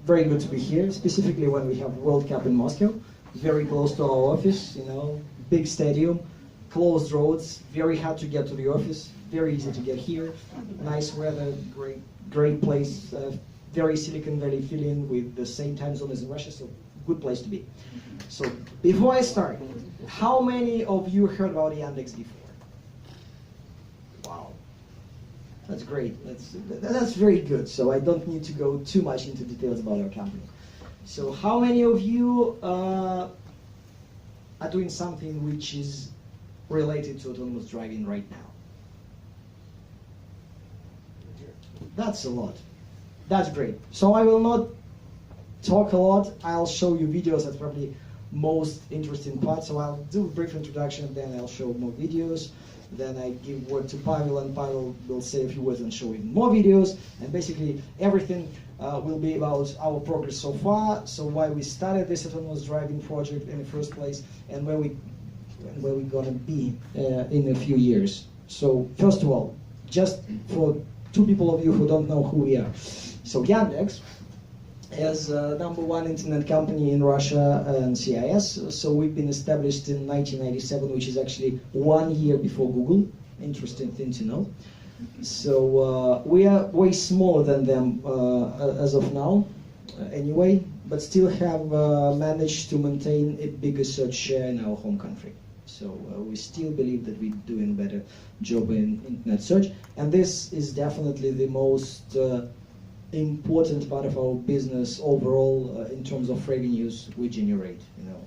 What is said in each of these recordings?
very good to be here, specifically when we have World Cup in Moscow, very close to our office, you know, big stadium, closed roads, very hard to get to the office, very easy to get here, nice weather, great place, very Silicon Valley feeling with the same time zone as in Russia, so good place to be. So before I start, how many of you heard about Yandex before? Wow, that's great. That's very good. So I don't need to go too much into details about our company. So how many of you are doing something which is related to autonomous driving right now? That's a lot. That's great. So I will not talk a lot. I'll show you videos. That's probably most interesting part. So I'll do a brief introduction, then I'll show more videos. Then I give word to Pavel, and Pavel will say a few words and show even more videos. And basically everything will be about our progress so far. So why we started this autonomous driving project in the first place, and where we're gonna be in a few years. So first of all, just for two people of you who don't know who we are. So Yandex is #1 internet company in Russia and CIS. So we've been established in 1997, which is actually 1 year before Google. Interesting thing to know. So we are way smaller than them as of now, anyway, but still have managed to maintain a bigger search share in our home country. So we still believe that we're doing a better job in internet search, and this is definitely the most important part of our business overall in terms of revenues we generate. You know,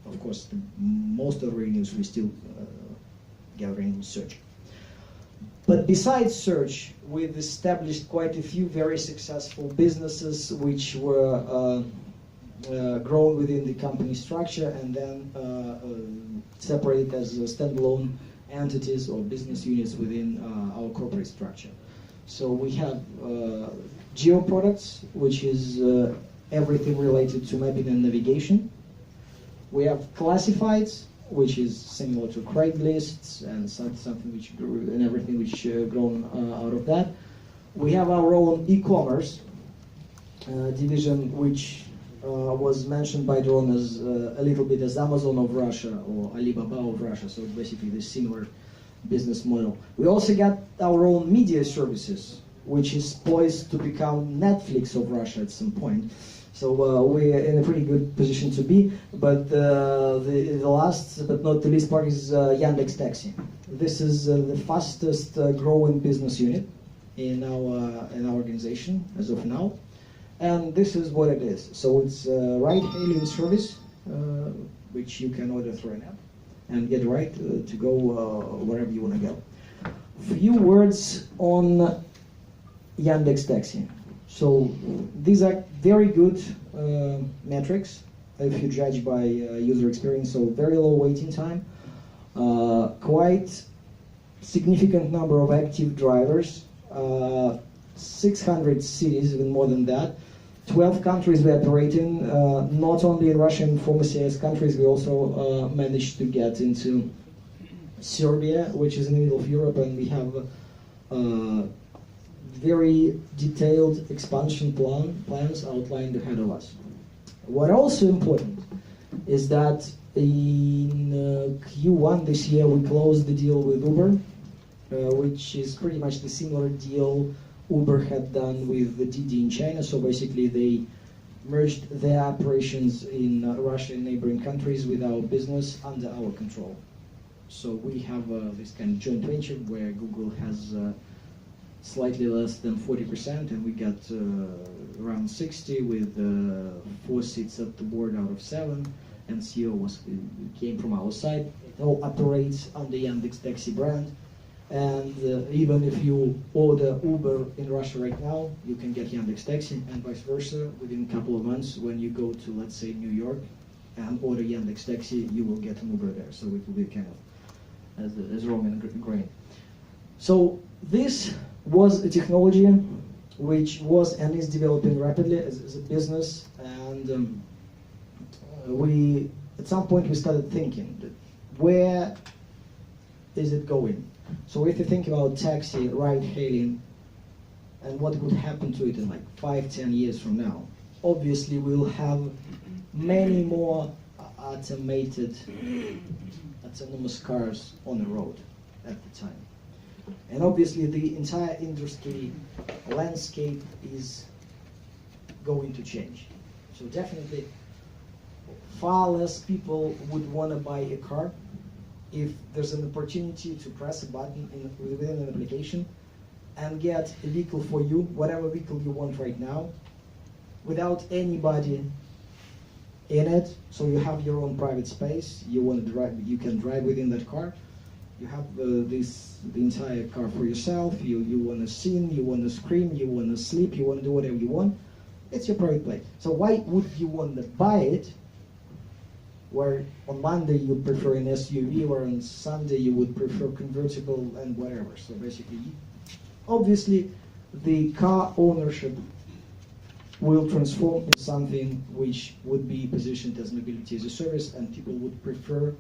of course, most of the revenues we still gathering in search. But besides search, we've established quite a few very successful businesses which were grown within the company structure and then separated as standalone entities or business units within our corporate structure. So we have geo products, which is everything related to mapping and navigation. We have classifieds, which is similar to Craigslist and something which grew and everything which grown out of that. We have our own e-commerce division, which was mentioned by Dron as a little bit as Amazon of Russia or Alibaba of Russia, so basically the similar business model. We also got our own media services, which is poised to become Netflix of Russia at some point. So we're in a pretty good position to be. But the last but not the least part is Yandex Taxi. This is the fastest growing business unit in our organization as of now. And this is what it is. So it's a ride-hailing service, which you can order through an app and get a ride to go wherever you want to go. Few words on Yandex Taxi. So these are very good metrics if you judge by user experience. So very low waiting time, quite significant number of active drivers, 600 cities, even more than that. 12 countries we operate in, not only in Russia and former CIS countries, we also managed to get into Serbia, which is in the middle of Europe, and we have very detailed expansion plans outlined ahead of us. What also important is that in Q1 this year we closed the deal with Uber, which is pretty much the similar deal Uber had done with the Didi in China. So basically they merged their operations in Russia and neighboring countries with our business under our control. So we have this kind of joint venture where Google has slightly less than 40%, and we got around 60 with 4 seats at the board out of 7, and CEO came from our side. It all operates on the Yandex Taxi brand, and even if you order Uber in Russia right now, you can get Yandex Taxi, and vice versa. Within a couple of months, when you go to, let's say, New York and order Yandex Taxi, you will get an Uber there. So it will be kind of as Roman grain. So this was a technology which was and is developing rapidly as a business, and we at some point we started thinking that where is it going? So if you think about taxi, ride hailing, and what would happen to it in like 5-10 years from now, obviously we'll have many more automated autonomous cars on the road at the time. And obviously the entire industry landscape is going to change. So definitely far less people would want to buy a car if there's an opportunity to press a button within an application and get a vehicle for you, whatever vehicle you want right now, without anybody in it. So you have your own private space. You want to drive, you can drive within that car. You have the entire car for yourself. You want to sing, you want to scream, you want to sleep, you want to do whatever you want. It's your private place. So why would you want to buy it, where on Monday you prefer an SUV, or on Sunday you would prefer convertible and whatever? So basically, obviously, the car ownership will transform into something which would be positioned as mobility as a service, and people would prefer,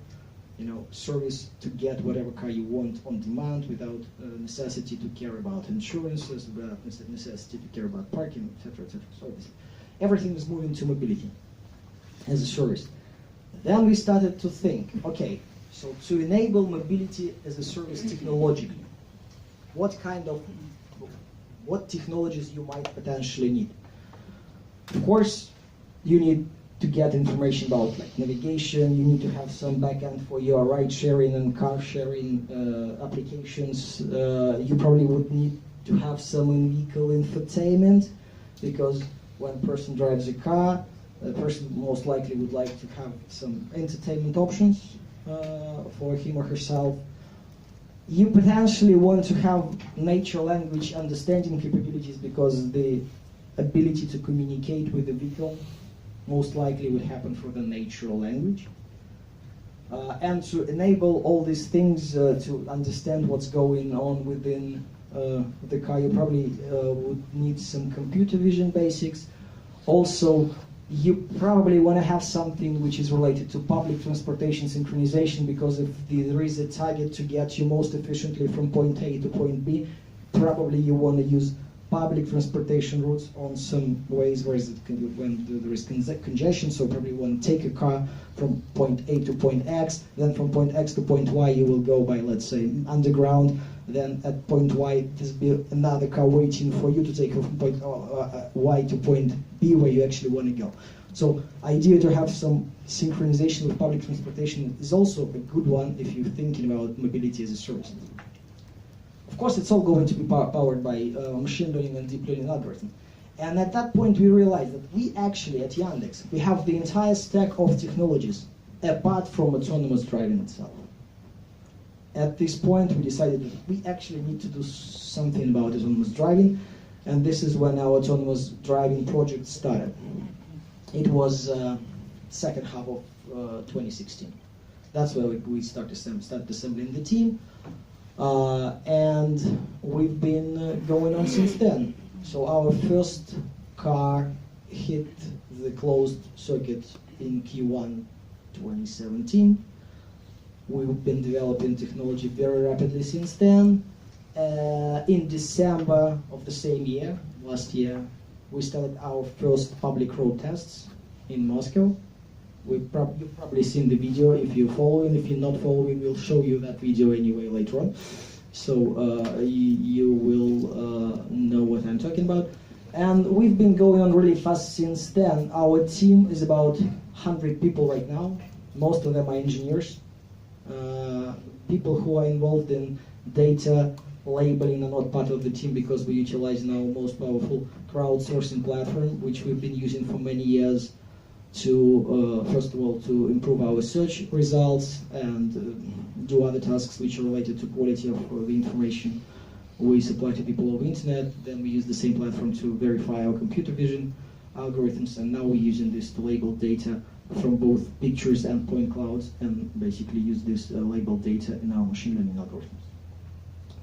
service to get whatever car you want on demand without necessity to care about insurances, without necessity to care about parking, etc., etc. So obviously, everything is moving to mobility as a service. Then we started to think, okay, so to enable mobility as a service technologically, what technologies you might potentially need? Of course, you need to get information about navigation. You need to have some backend for your ride sharing and car sharing applications. You probably would need to have some in-vehicle infotainment, because when a person drives a car, the person most likely would like to have some entertainment options for him or herself. You potentially want to have natural language understanding capabilities, because the ability to communicate with the vehicle most likely would happen through the natural language. And to enable all these things to understand what's going on within the car, you probably would need some computer vision basics. Also, you probably want to have something which is related to public transportation synchronization, because if there is a target to get you most efficiently from point A to point B, probably you want to use public transportation routes on some ways where when there is congestion. So probably you want to take a car from point A to point X, then from point X to point Y you will go by, let's say, underground. Then at point Y there's be another car waiting for you to take you from point Y to point B where you actually want to go. So idea to have some synchronization with public transportation is also a good one if you're thinking about mobility as a service. Of course, it's all going to be powered by machine learning and deep learning algorithms. And at that point, we realized that we actually, at Yandex, we have the entire stack of technologies apart from autonomous driving itself. At this point, we decided that we actually need to do something about autonomous driving, and this is when our autonomous driving project started. It was second half of 2016. That's where we started assembling the team. And we've been going on since then. So our first car hit the closed circuit in Q1 2017. We've been developing technology very rapidly since then. In December of the same year, last year, we started our first public road tests in Moscow. You've probably seen the video if you're following. If you're not following, we'll show you that video anyway later on. So you will know what I'm talking about. And we've been going on really fast since then. Our team is about 100 people right now. Most of them are engineers. People who are involved in data labeling are not part of the team, because we utilize now most powerful crowdsourcing platform, which we've been using for many years to, first of all, to improve our search results and do other tasks which are related to quality of the information we supply to people over the internet. Then we use the same platform to verify our computer vision algorithms, and now we're using this to label data from both pictures and point clouds, and basically use this labeled data in our machine learning algorithms.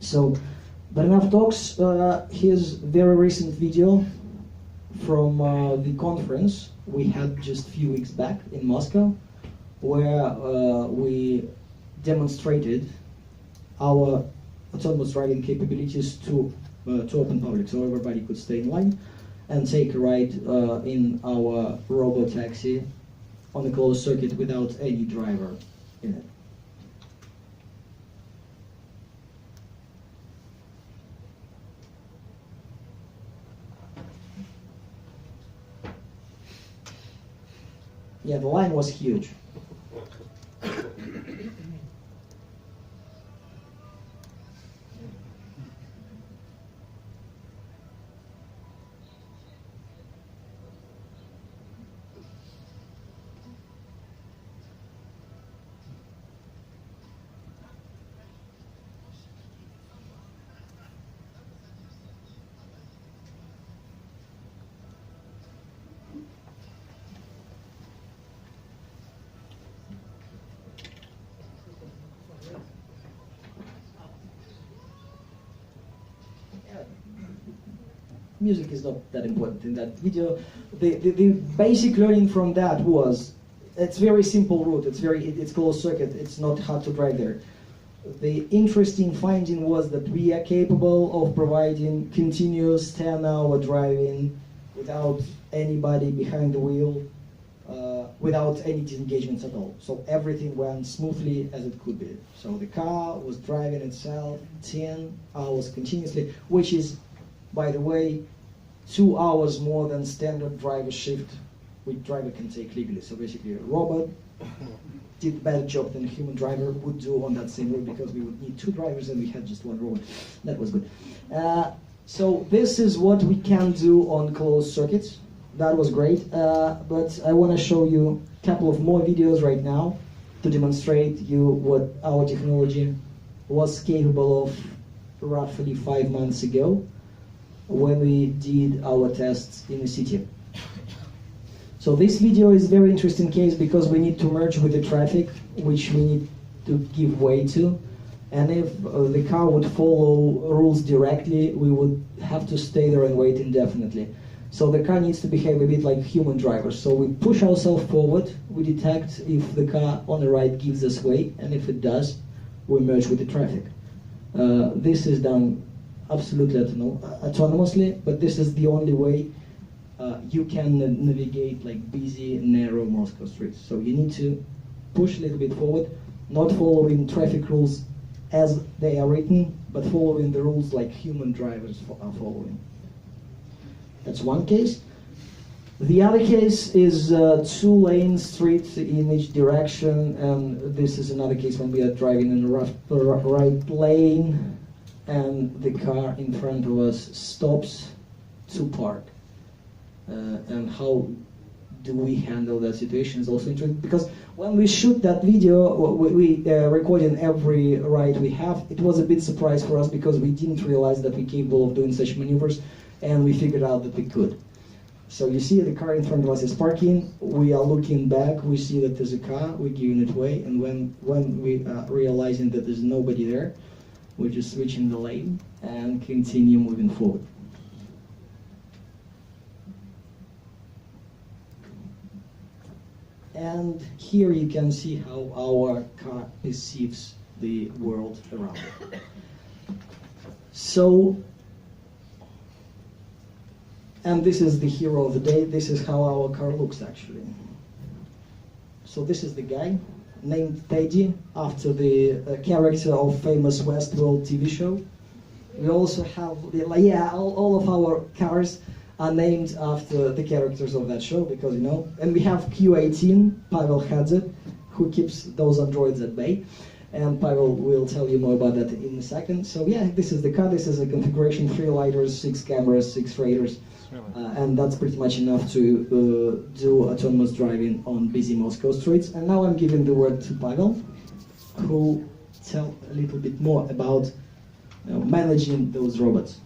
So, but enough talks. Here's a very recent video from the conference we had just a few weeks back in Moscow, where we demonstrated our autonomous driving capabilities to open public, so everybody could stay in line. and take a ride in our robot taxi on a closed circuit without any driver in it. Yeah, the line was huge. Music is not that important in that video. The basic learning from that was, it's very simple route, it's closed circuit, it's not hard to drive there. The interesting finding was that we are capable of providing continuous 10-hour driving without anybody behind the wheel, without any disengagements at all. So everything went smoothly as it could be. So the car was driving itself 10 hours continuously, which is, by the way, 2 hours more than standard driver shift which driver can take legally. So basically a robot did a better job than a human driver would do on that same route, because we would need 2 drivers and we had just 1 robot. That was good. So this is what we can do on closed circuits. That was great. But I want to show you a couple of more videos right now to demonstrate you what our technology was capable of roughly 5 months ago, when we did our tests in the city. So this video is a very interesting case because we need to merge with the traffic, which we need to give way to. And if the car would follow rules directly, we would have to stay there and wait indefinitely. So the car needs to behave a bit like human drivers. So we push ourselves forward, we detect if the car on the right gives us way, and if it does, we merge with the traffic. This is done absolutely autonomously, but this is the only way you can navigate like busy, narrow Moscow streets. So you need to push a little bit forward, not following traffic rules as they are written, but following the rules like human drivers are following. That's one case. The other case is 2-lane street in each direction, and this is another case when we are driving in the right lane, and the car in front of us stops to park. And how do we handle that situation is also interesting, because when we shoot that video, we recording every ride we have, it was a bit surprise for us because we didn't realize that we're capable of doing such maneuvers, and we figured out that we could. So you see the car in front of us is parking, we are looking back, we see that there's a car, we're giving it way, and when we are realizing that there's nobody there, we're just switching the lane and continue moving forward. And here you can see how our car perceives the world around it. So, and this is the hero of the day. This is how our car looks actually. So this is the guy named Teddy, after the character of famous Westworld TV show. We also have, all of our cars are named after the characters of that show, because, you know, and we have Q18, Pavel Hadze, who keeps those androids at bay, and Pavel will tell you more about that in a second. So yeah, this is the car, this is a configuration, 3 lighters, 6 cameras, 6 radars, and that's pretty much enough to do autonomous driving on busy Moscow streets. And now I'm giving the word to Pavel, who tell a little bit more about managing those robots.